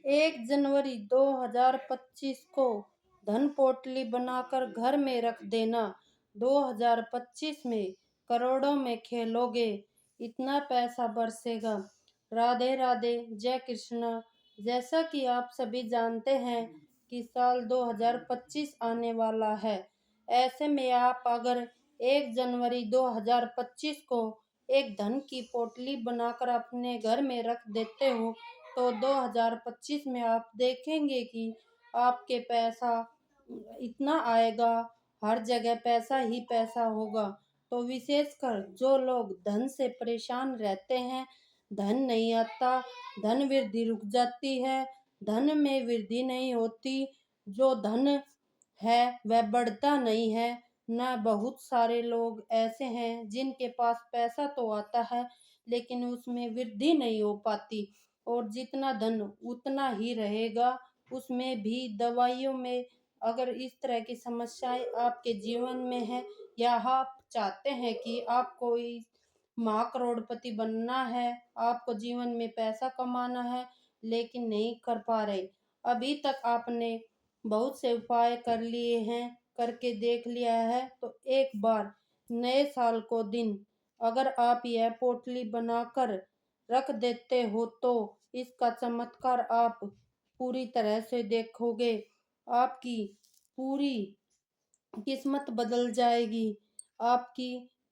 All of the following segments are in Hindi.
1 जनवरी 2025 को धन पोटली बनाकर घर में रख देना। 2025 में करोड़ों में खेलोगे, इतना पैसा बरसेगा। राधे राधे, जय कृष्णा। जैसा कि आप सभी जानते हैं कि साल 2025 आने वाला है। ऐसे में आप अगर 1 जनवरी 2025 को एक धन की पोटली बनाकर अपने घर में रख देते हो तो 2025 में आप देखेंगे कि आपके पैसा इतना आएगा, हर जगह पैसा ही पैसा होगा। तो विशेषकर जो लोग धन से परेशान रहते हैं, धन नहीं आता, धन वृद्धि रुक जाती है, धन में वृद्धि नहीं होती, जो धन है वह बढ़ता नहीं है न। बहुत सारे लोग ऐसे हैं जिनके पास पैसा तो आता है लेकिन उसमें वृद्धि नहीं हो पाती और जितना धन उतना ही रहेगा। उसमें भी दवाइयों में अगर इस तरह की समस्याएं आपके जीवन में है या आप चाहते हैं कि आपको इस महाकरोड़पति बनना है, आपको जीवन में पैसा कमाना है लेकिन नहीं कर पा रहे, अभी तक आपने बहुत से उपाय कर लिए हैं, करके देख लिया है, तो एक बार नए साल को दिन अगर आप यह पोटली बनाकर रख देते हो तो इसका चमत्कार आप पूरी तरह से देखोगे। आपकी पूरी किस्मत बदल जाएगी। आपकी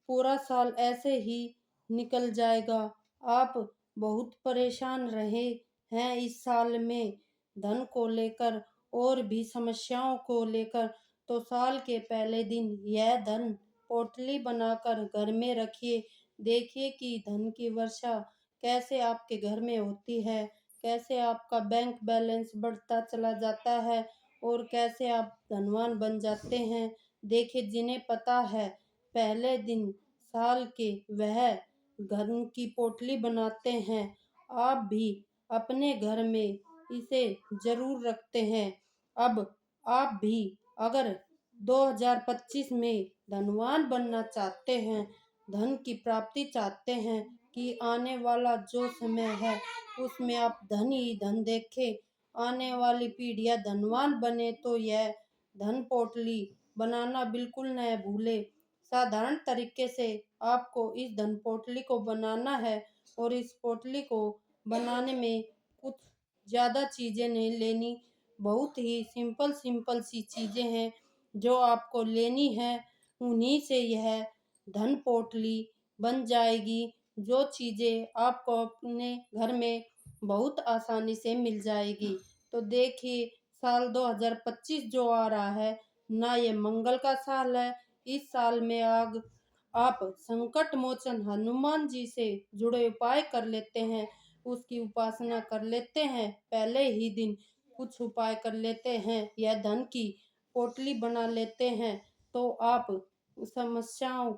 पूरा साल ऐसे ही निकल जाएगा। आप बहुत परेशान रहे हैं इस साल में धन को लेकर और भी समस्याओं को लेकर, तो साल के पहले दिन यह धन पोटली बनाकर घर में रखिए। देखिए कि धन की वर्षा कैसे आपके घर में होती है, कैसे आपका बैंक बैलेंस बढ़ता चला जाता है और कैसे आप धनवान बन जाते हैं। देखिए, जिन्हें पता है पहले दिन साल के वह घर की पोटली बनाते हैं, आप भी अपने घर में इसे जरूर रखते हैं। अब आप भी अगर 2025 में धनवान बनना चाहते हैं, धन की प्राप्ति चाहते हैं कि आने वाला जो समय है उसमें आप धन ही धन देखें, आने वाली पीढ़ियां धनवान बने, तो यह धन पोटली बनाना बिल्कुल न भूले। साधारण तरीके से आपको इस धन पोटली को बनाना है और इस पोटली को बनाने में कुछ ज़्यादा चीज़ें नहीं लेनी, बहुत ही सिंपल सिंपल सी चीज़ें हैं जो आपको लेनी है। उन्हीं से यह धन पोटली बन जाएगी। जो चीज़ें आपको अपने घर में बहुत आसानी से मिल जाएगी। तो देखिए, साल 2025 जो आ रहा है ना, ये मंगल का साल है। इस साल में आप संकट मोचन हनुमान जी से जुड़े उपाय कर लेते हैं, उसकी उपासना कर लेते हैं, पहले ही दिन कुछ उपाय कर लेते हैं या धन की पोटली बना लेते हैं, तो आप समस्याओं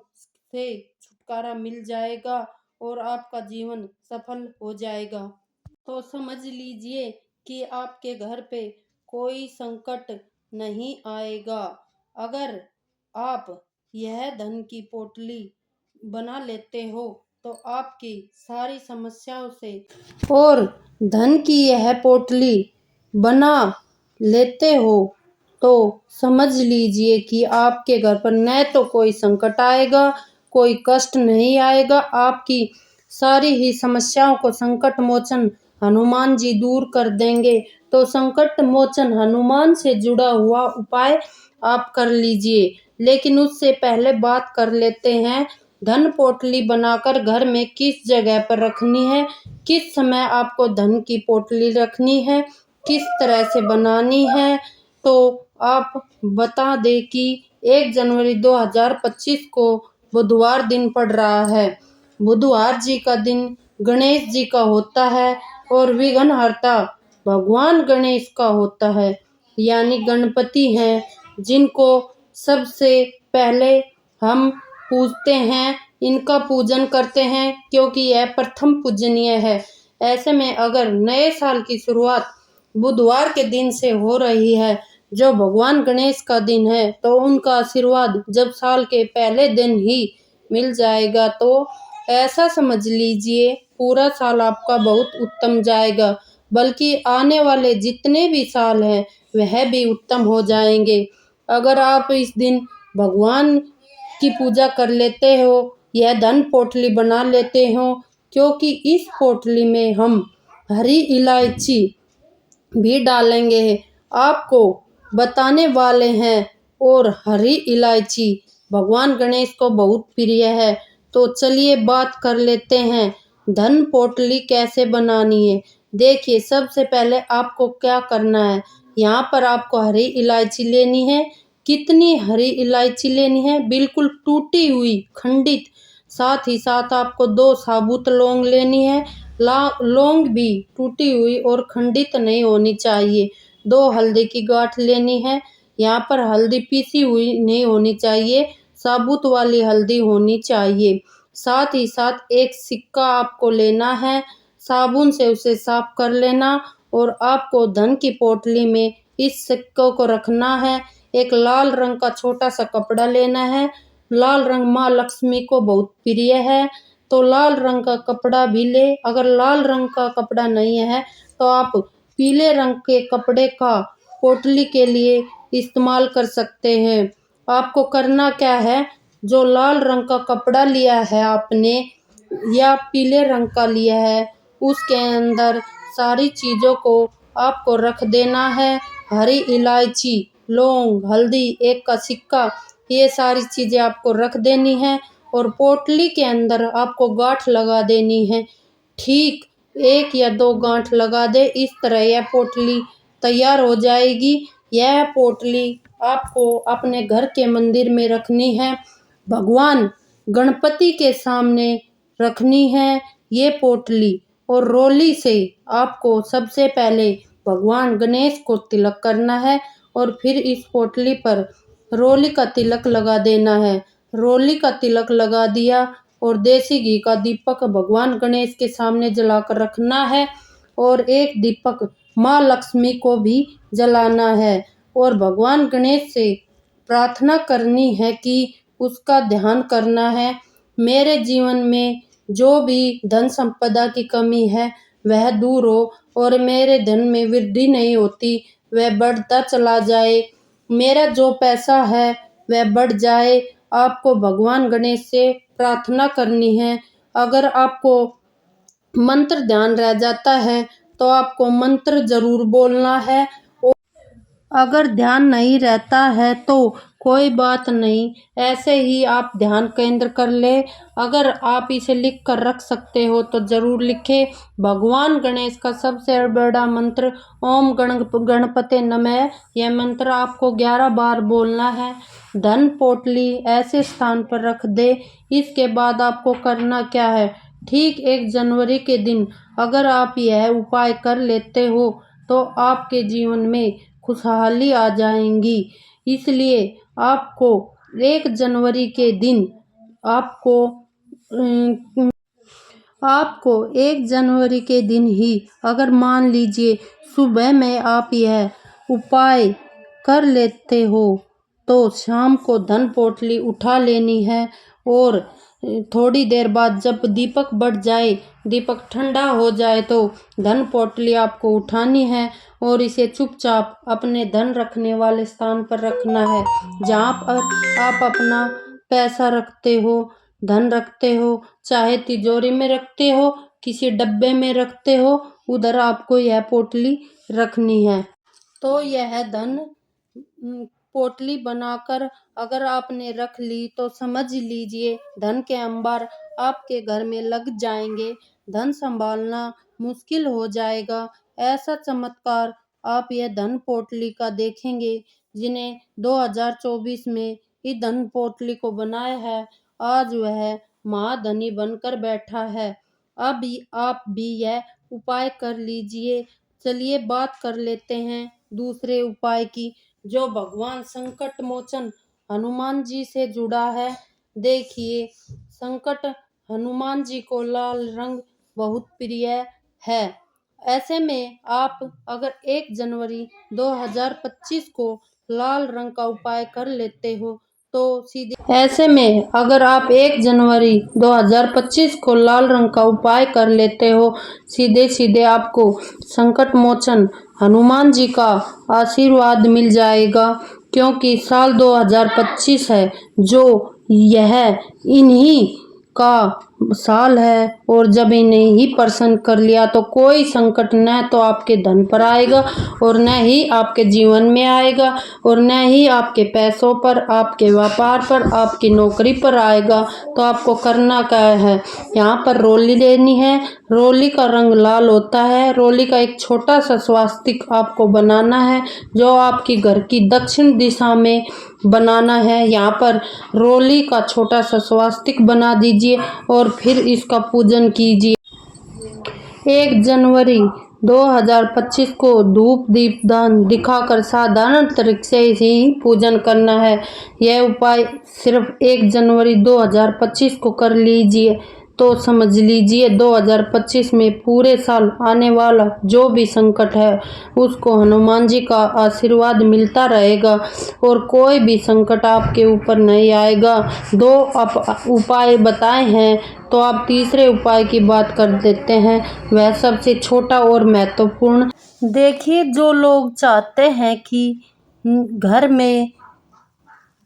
से छुटकारा मिल जाएगा और आपका जीवन सफल हो जाएगा। तो समझ लीजिए कि आपके घर पे कोई संकट नहीं आएगा अगर आप यह धन की पोटली बना लेते हो। तो आपकी सारी समस्याओं से और धन की यह पोटली बना लेते हो तो समझ लीजिए कि आपके घर पर न तो कोई संकट आएगा, कोई कष्ट नहीं आएगा। आपकी सारी ही समस्याओं को संकट मोचन हनुमान जी दूर कर देंगे। तो संकट मोचन हनुमान से जुड़ा हुआ उपाय आप कर लीजिए। लेकिन उससे पहले बात कर लेते हैं धन पोटली बनाकर घर में किस जगह पर रखनी है, किस समय आपको धन की पोटली रखनी है, किस तरह से बनानी है। तो आप बता दें कि 1 जनवरी 2025 को बुधवार दिन पड़ रहा है। बुधवार जी का दिन गणेश जी का होता है और विघ्नहर्ता भगवान गणेश का होता है, यानी गणपति हैं, जिनको सबसे पहले हम पूजते हैं, इनका पूजन करते हैं क्योंकि यह प्रथम पूजनीय है। ऐसे में अगर नए साल की शुरुआत बुधवार के दिन से हो रही है, जो भगवान गणेश का दिन है, तो उनका आशीर्वाद जब साल के पहले दिन ही मिल जाएगा तो ऐसा समझ लीजिए पूरा साल आपका बहुत उत्तम जाएगा। बल्कि आने वाले जितने भी साल हैं वह भी उत्तम हो जाएंगे। अगर आप इस दिन भगवान की पूजा कर लेते हो, यह धन पोटली बना लेते हो, क्योंकि इस पोटली में हम हरी इलायची भी डालेंगे, आपको बताने वाले हैं। और हरी इलायची भगवान गणेश को बहुत प्रिय है। तो चलिए बात कर लेते हैं धन पोटली कैसे बनानी है। देखिए, सबसे पहले आपको क्या करना है, यहाँ पर आपको हरी इलायची लेनी है। कितनी हरी इलायची लेनी है? बिल्कुल टूटी हुई, खंडित। साथ ही साथ आपको 2 साबुत लौंग लेनी है। लौंग भी टूटी हुई और खंडित नहीं होनी चाहिए। 2 हल्दी की गांठ लेनी है। यहाँ पर हल्दी पीसी हुई नहीं होनी चाहिए, साबुत वाली हल्दी होनी चाहिए। साथ ही साथ एक सिक्का आपको लेना है, साबुन से उसे साफ कर लेना। और आपको धन की पोटली में इस सिक्कों को रखना है। एक लाल रंग का छोटा सा कपड़ा लेना है। लाल रंग माँ लक्ष्मी को बहुत प्रिय है, तो लाल रंग का कपड़ा भी ले। अगर लाल रंग का कपड़ा नहीं है तो आप पीले रंग के कपड़े का पोटली के लिए इस्तेमाल कर सकते हैं। आपको करना क्या है, जो लाल रंग का कपड़ा लिया है आपने या पीले रंग का लिया है, उसके अंदर सारी चीज़ों को आपको रख देना है। हरी इलायची, लौंग, हल्दी, एक का सिक्का, ये सारी चीज़ें आपको रख देनी है। और पोटली के अंदर आपको गांठ लगा देनी है। ठीक 1 या 2 गांठ लगा दे, इस तरह यह पोटली तैयार हो जाएगी। यह पोटली आपको अपने घर के मंदिर में रखनी है, भगवान गणपति के सामने रखनी है ये पोटली। और रोली से आपको सबसे पहले भगवान गणेश को तिलक करना है और फिर इस पोटली पर रोली का तिलक लगा देना है। रोली का तिलक लगा दिया और देसी घी का दीपक भगवान गणेश के सामने जलाकर रखना है। और एक दीपक माँ लक्ष्मी को भी जलाना है। और भगवान गणेश से प्रार्थना करनी है कि उसका ध्यान करना है, मेरे जीवन में जो भी धन संपदा की कमी है वह दूर हो और मेरे धन में वृद्धि नहीं होती, वह बढ़ता चला जाए। मेरा जो पैसा है वह बढ़ जाए। आपको भगवान गणेश से प्रार्थना करनी है। अगर आपको मंत्र ध्यान रह जाता है तो आपको मंत्र ज़रूर बोलना है। अगर ध्यान नहीं रहता है तो कोई बात नहीं, ऐसे ही आप ध्यान केंद्र कर ले। अगर आप इसे लिख कर रख सकते हो तो ज़रूर लिखें। भगवान गणेश का सबसे बड़ा मंत्र ओम गणपते नमः, यह मंत्र आपको 11 बार बोलना है। धन पोटली ऐसे स्थान पर रख दे। इसके बाद आपको करना क्या है, ठीक 1 जनवरी के दिन अगर आप यह उपाय कर लेते हो तो आपके जीवन में खुशहाली आ जाएंगी। इसलिए आपको 1 जनवरी के दिन आपको अम, आपको 1 जनवरी के दिन ही अगर मान लीजिए सुबह में आप यह उपाय कर लेते हो तो शाम को धन पोटली उठा लेनी है। और थोड़ी देर बाद जब दीपक बढ़ जाए, दीपक ठंडा हो जाए तो धन पोटली आपको उठानी है और इसे चुपचाप अपने धन रखने वाले स्थान पर रखना है, जहाँ पर आप अपना पैसा रखते हो, धन रखते हो। चाहे तिजोरी में रखते हो, किसी डब्बे में रखते हो, उधर आपको यह पोटली रखनी है। तो यह धन पोटली बनाकर अगर आपने रख ली तो समझ लीजिए धन के अंबार आपके घर में लग जाएंगे। धन संभालना मुश्किल हो जाएगा। ऐसा चमत्कार आप यह धन पोटली का देखेंगे। जिन्हें 2024 में इस धन पोटली को बनाया है, आज वह महाधनी बनकर बैठा है। अब आप भी यह उपाय कर लीजिए। चलिए बात कर लेते हैं दूसरे उपाय की, जो भगवान संकट मोचन हनुमान जी से जुड़ा है। देखिए, संकट हनुमान जी को लाल रंग बहुत प्रिय है। ऐसे में आप अगर 1 जनवरी 2025 को लाल रंग का उपाय कर लेते हो तो सीधे ऐसे में अगर आप 1 जनवरी 2025 को लाल रंग का उपाय कर लेते हो, सीधे सीधे आपको संकट मोचन हनुमान जी का आशीर्वाद मिल जाएगा। क्योंकि साल 2025 है जो यह इन्हीं का साल है, और जब इन्हें ही प्रसन्न कर लिया तो कोई संकट न तो आपके धन पर आएगा और न ही आपके जीवन में आएगा और न ही आपके पैसों पर, आपके व्यापार पर, आपकी नौकरी पर आएगा। तो आपको करना क्या है, यहाँ पर रोली लेनी है। रोली का रंग लाल होता है। रोली का एक छोटा सा स्वास्तिक आपको बनाना है जो आपकी घर की दक्षिण दिशा में बनाना है। यहाँ पर रोली का छोटा सा स्वास्तिक बना दीजिए और फिर इसका पूजन कीजिए। 1 जनवरी 2025 को धूप दीप दान दिखाकर साधारण तरीके से ही पूजन करना है। यह उपाय सिर्फ 1 जनवरी 2025 को कर लीजिए तो समझ लीजिए 2025 में पूरे साल आने वाला जो भी संकट है उसको हनुमान जी का आशीर्वाद मिलता रहेगा और कोई भी संकट आपके ऊपर नहीं आएगा। 2 उपाय बताए हैं तो आप तीसरे उपाय की बात कर देते हैं, वह सबसे छोटा और महत्वपूर्ण। देखिए, जो लोग चाहते हैं कि घर में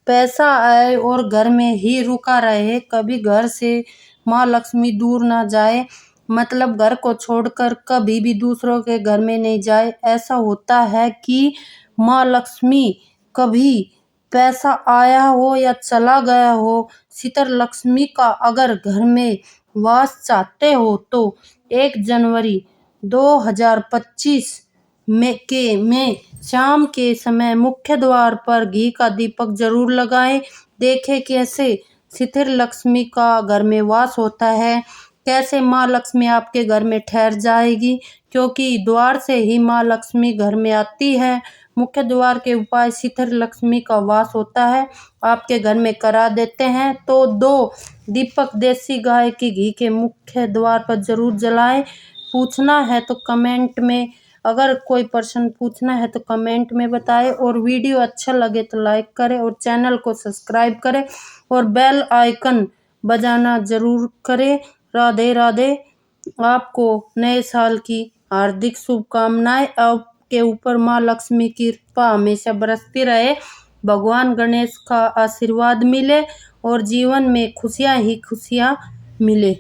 पैसा आए और घर में ही रुका रहे, कभी घर से माँ लक्ष्मी दूर ना जाए, मतलब घर को छोड़कर कभी भी दूसरों के घर में नहीं जाए। ऐसा होता है कि माँ लक्ष्मी कभी पैसा आया हो या चला गया हो, शीतल लक्ष्मी का अगर घर में वास चाहते हो तो 1 जनवरी 2025 में शाम के समय मुख्य द्वार पर घी का दीपक जरूर लगाएं। देखें कैसे स्थिर लक्ष्मी का घर में वास होता है, कैसे माँ लक्ष्मी आपके घर में ठहर जाएगी, क्योंकि द्वार से ही माँ लक्ष्मी घर में आती है। मुख्य द्वार के उपाय स्थिर लक्ष्मी का वास होता है आपके घर में करा देते हैं तो 2 दीपक देसी गाय के घी के मुख्य द्वार पर जरूर जलाएं। पूछना है तो कमेंट में, अगर कोई प्रश्न पूछना है तो कमेंट में बताएं और वीडियो अच्छा लगे तो लाइक करें और चैनल को सब्सक्राइब करें और बेल आइकन बजाना जरूर करें। राधे राधे। आपको नए साल की हार्दिक शुभकामनाएं। आपके ऊपर माँ लक्ष्मी की कृपा हमेशा बरसती रहे, भगवान गणेश का आशीर्वाद मिले और जीवन में खुशियां ही खुशियां मिले।